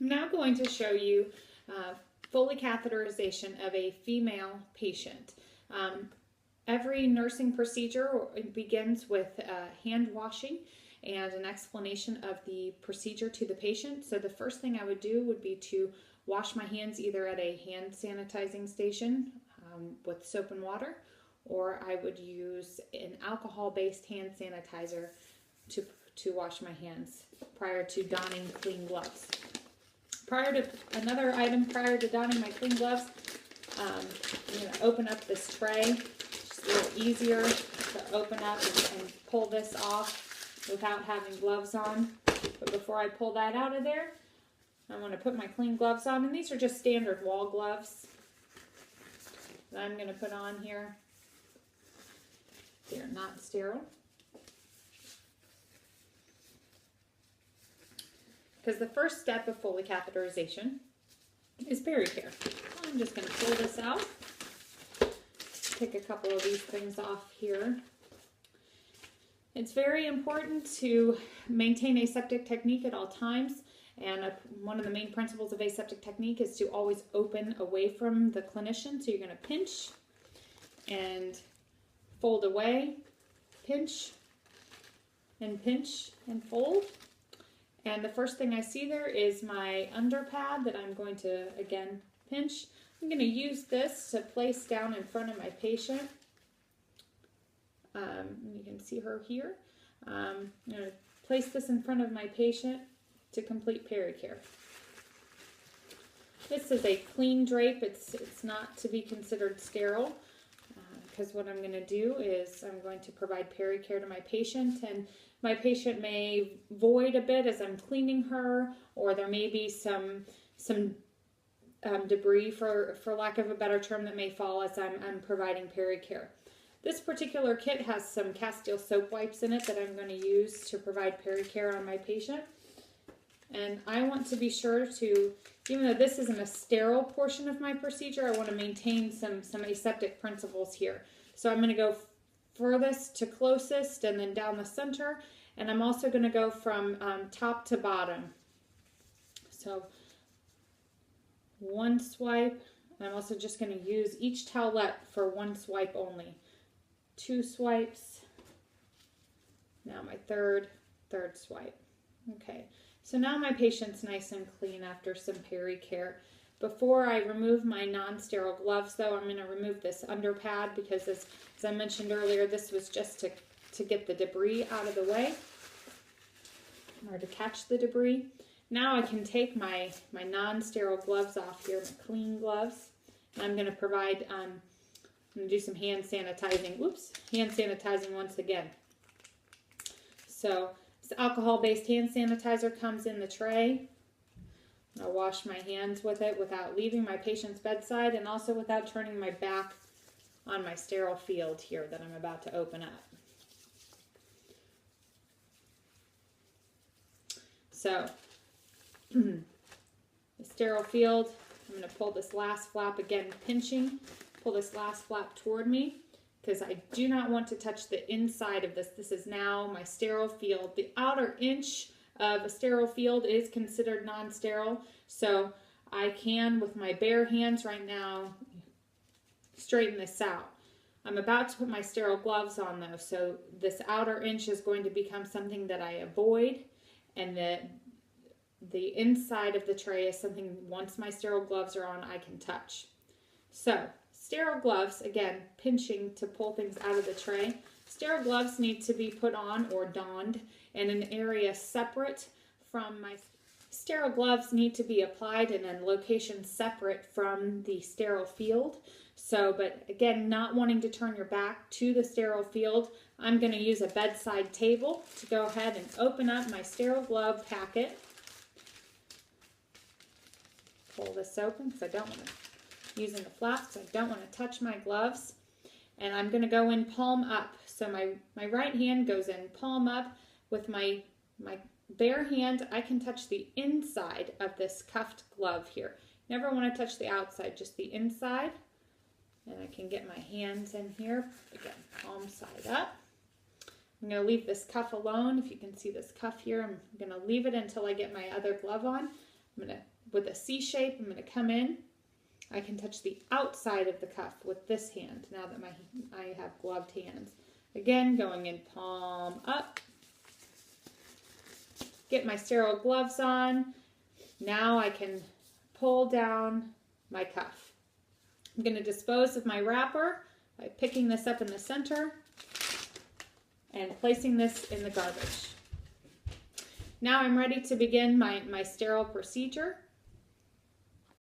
I'm now going to show you Foley catheterization of a female patient. Every nursing procedure begins with hand washing and an explanation of the procedure to the patient. So the first thing I would do would be to wash my hands either at a hand sanitizing station with soap and water, or I would use an alcohol-based hand sanitizer to wash my hands prior to donning clean gloves. Another item prior to donning my clean gloves, I'm going to open up this tray. It's a little easier to open up and pull this off without having gloves on. But before I pull that out of there, I want to put my clean gloves on. And these are just standard wall gloves that I'm going to put on here. They're not sterile. Because the first step of Foley catheterization is pericare. I'm just going to pull this out. Take a couple of these things off here. It's very important to maintain aseptic technique at all times. And one of the main principles of aseptic technique is to always open away from the clinician. So you're going to pinch and fold away, pinch and fold. And the first thing I see there is my under pad that I'm going to, again, pinch. I'm going to use this to place down in front of my patient. You can see her here. I'm going to place this in front of my patient to complete pericare. This is a clean drape. It's not to be considered sterile, because what I'm going to do is I'm going to provide pericare to my patient, and my patient may void a bit as I'm cleaning her, or there may be some debris, for lack of a better term, that may fall as I'm providing pericare. This particular kit has some Castile soap wipes in it that I'm going to use to provide pericare on my patient. And I want to be sure to, even though this isn't a sterile portion of my procedure, I want to maintain some aseptic principles here. So I'm going to go furthest to closest and then down the center, and I'm also going to go from top to bottom. So one swipe, and I'm also just going to use each towelette for one swipe only. 2 swipes, now my third swipe. Okay, so now my patient's nice and clean after some pericare. Before I remove my non-sterile gloves, though, I'm going to remove this under pad because, as I mentioned earlier, this was just to get the debris out of the way, or to catch the debris. Now I can take my non-sterile gloves off here, my clean gloves, and I'm going to provide, I'm going to do some hand sanitizing. Whoops, hand sanitizing once again. So this alcohol-based hand sanitizer comes in the tray. I'll wash my hands with it without leaving my patient's bedside, and also without turning my back on my sterile field here that I'm about to open up. So, the sterile field, I'm going to pull this last flap again, pinching, pull this last flap toward me, because I do not want to touch the inside of this. This is now my sterile field. The outer inch of a sterile field is considered non-sterile, so I can, with my bare hands right now, straighten this out. I'm about to put my sterile gloves on though, so this outer inch is going to become something that I avoid, and the inside of the tray is something, once my sterile gloves are on, I can touch. So, sterile gloves, again, pinching to pull things out of the tray. Sterile gloves need to be put on or donned in an area separate from my sterile gloves need to be applied in a location separate from the sterile field. So, but again, not wanting to turn your back to the sterile field, I'm going to use a bedside table to go ahead and open up my sterile glove packet. Pull this open because I don't want to, using the flaps, I don't want to touch my gloves. And I'm going to go in palm up. So my right hand goes in palm up. With my bare hand, I can touch the inside of this cuffed glove here. Never want to touch the outside, just the inside. And I can get my hands in here, again, palm side up. I'm going to leave this cuff alone. If you can see this cuff here, I'm going to leave it until I get my other glove on. I'm going to with a C shape. I'm going to come in. I can touch the outside of the cuff with this hand now that I have gloved hands. Again, going in palm up. Get my sterile gloves on. Now I can pull down my cuff. I'm going to dispose of my wrapper by picking this up in the center and placing this in the garbage. Now I'm ready to begin my sterile procedure.